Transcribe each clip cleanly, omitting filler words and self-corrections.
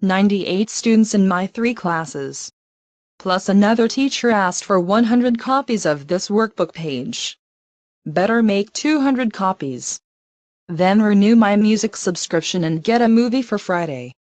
98 students in my 3 classes. Plus another teacher asked for 100 copies of this workbook page. Better make 200 copies. Then renew my music subscription and get a movie for Friday.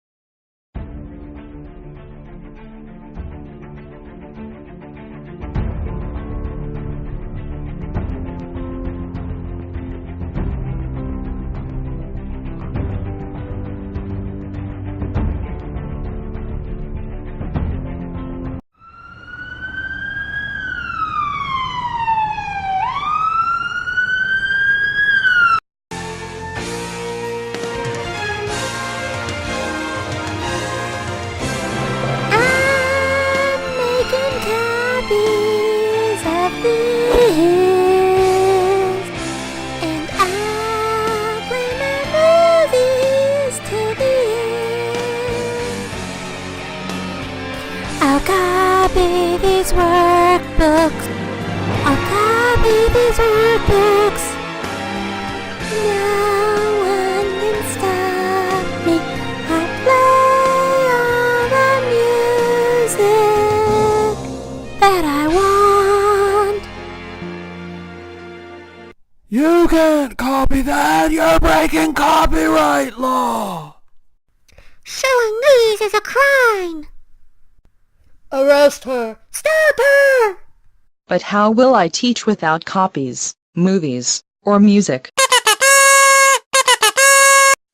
And I'll bring my movies to the end. I'll copy these workbooks. I'll copy these workbooks. No one can stop me. I'll play all the music that I want. You can't copy that! You're breaking copyright law! Showing these is a crime! Arrest her! Stop her! But how will I teach without copies, movies, or music?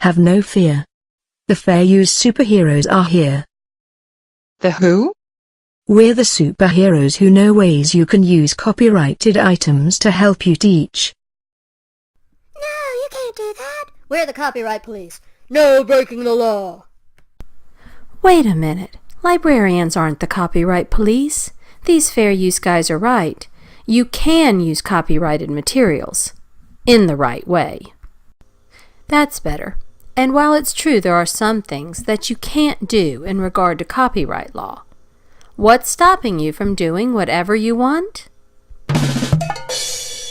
Have no fear. The Fair Use superheroes are here. The who? We're the superheroes who know ways you can use copyrighted items to help you teach. No, you can't do that. We're the copyright police. No breaking the law. Wait a minute. Librarians aren't the copyright police. These fair use guys are right. You can use copyrighted materials. In the right way. That's better. And while it's true there are some things that you can't do in regard to copyright law, what's stopping you from doing whatever you want?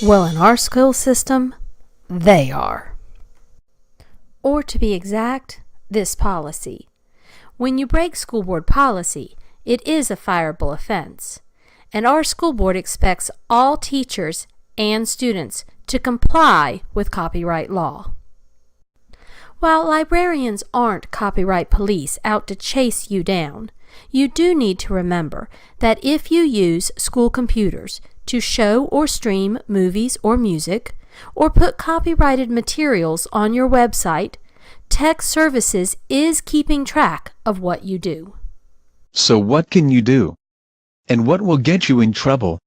Well, in our school system, they are. Or to be exact, this policy. When you break school board policy, it is a fireable offense, and our school board expects all teachers and students to comply with copyright law. While librarians aren't copyright police out to chase you down, you do need to remember that if you use school computers to show or stream movies or music, or put copyrighted materials on your website, Tech Services is keeping track of what you do. So what can you do? And what will get you in trouble?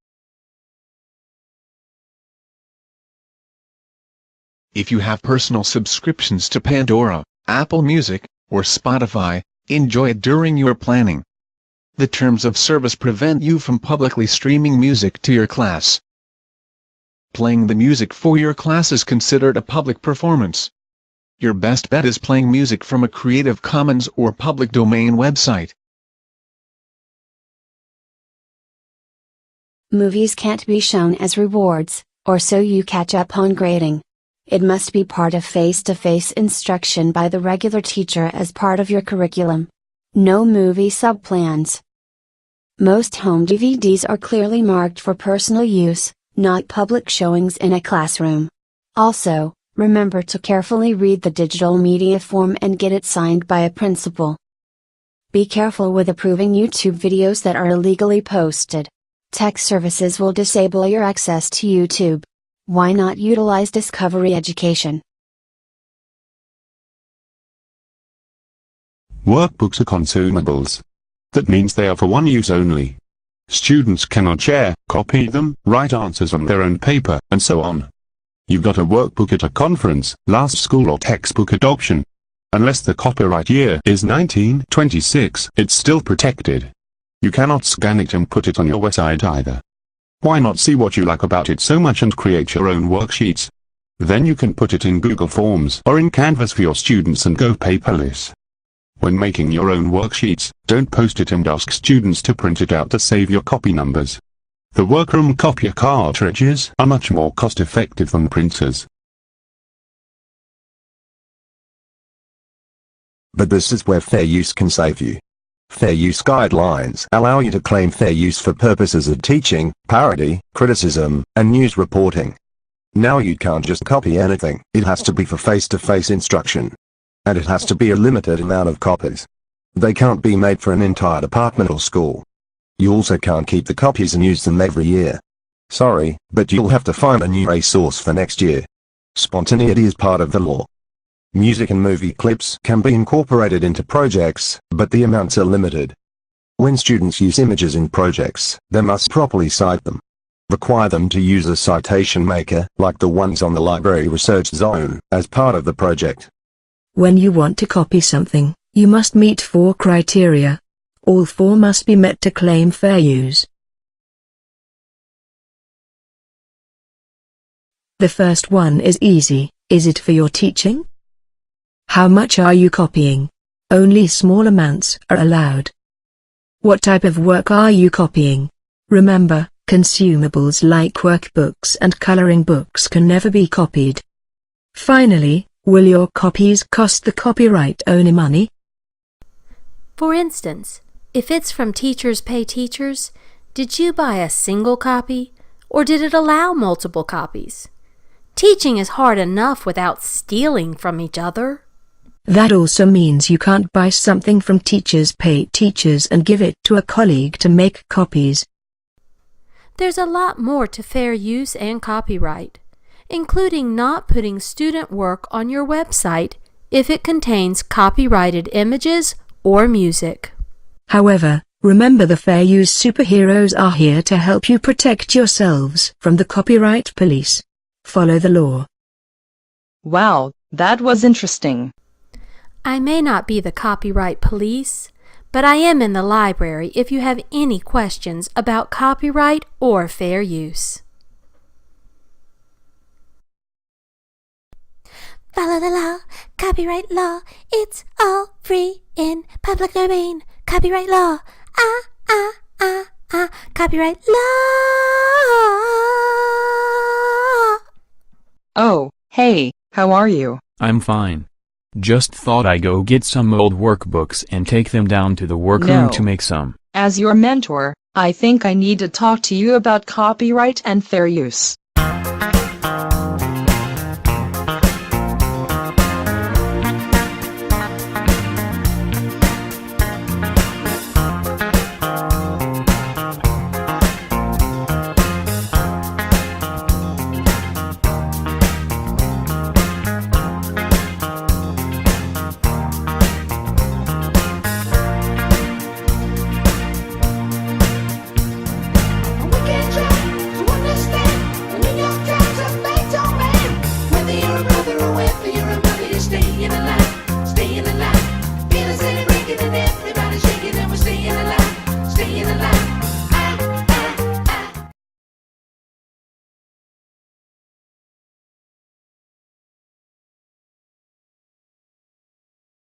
If you have personal subscriptions to Pandora, Apple Music, or Spotify, enjoy it during your planning. The terms of service prevent you from publicly streaming music to your class. Playing the music for your class is considered a public performance. Your best bet is playing music from a Creative Commons or public domain website. Movies can't be shown as rewards, or so you catch up on grading. It must be part of face-to-face instruction by the regular teacher as part of your curriculum. No movie subplans. Most home DVDs are clearly marked for personal use, not public showings in a classroom. Also, remember to carefully read the digital media form and get it signed by a principal. Be careful with approving YouTube videos that are illegally posted. Tech Services will disable your access to YouTube. Why not utilize Discovery Education? Workbooks are consumables. That means they are for one use only. Students cannot share, copy them, write answers on their own paper, and so on. You got a workbook at a conference, last school or textbook adoption. Unless the copyright year is 1926, it's still protected. You cannot scan it and put it on your website either. Why not see what you like about it so much and create your own worksheets? Then you can put it in Google Forms or in Canvas for your students and go paperless. When making your own worksheets, don't post it and ask students to print it out to save your copy numbers. The workroom copier cartridges are much more cost-effective than printers. But this is where fair use can save you. Fair use guidelines allow you to claim fair use for purposes of teaching, parody, criticism, and news reporting. Now you can't just copy anything. It has to be for face-to-face instruction. And it has to be a limited amount of copies. They can't be made for an entire department or school. You also can't keep the copies and use them every year. Sorry, but you'll have to find a new resource for next year. Spontaneity is part of the law. Music and movie clips can be incorporated into projects, but the amounts are limited. When students use images in projects, they must properly cite them. Require them to use a citation maker, like the ones on the Library Research Zone, as part of the project. When you want to copy something, you must meet 4 criteria. All 4 must be met to claim fair use. The first one is easy. Is it for your teaching? How much are you copying? Only small amounts are allowed. What type of work are you copying? Remember, consumables like workbooks and coloring books can never be copied. Finally, will your copies cost the copyright owner money? For instance, if it's from Teachers Pay Teachers, did you buy a single copy, or did it allow multiple copies? Teaching is hard enough without stealing from each other. That also means you can't buy something from Teachers Pay Teachers and give it to a colleague to make copies. There's a lot more to fair use and copyright, including not putting student work on your website if it contains copyrighted images or music. However, remember the fair use superheroes are here to help you protect yourselves from the copyright police. Follow the law. Wow, that was interesting. I may not be the copyright police, but I am in the library if you have any questions about copyright or fair use. Follow the law, copyright law, it's all free in public domain. Copyright law, copyright law. Oh, hey, how are you? I'm fine. Just thought I'd go get some old workbooks and take them down to the workroom No. to make some. As your mentor, I think I need to talk to you about copyright and fair use.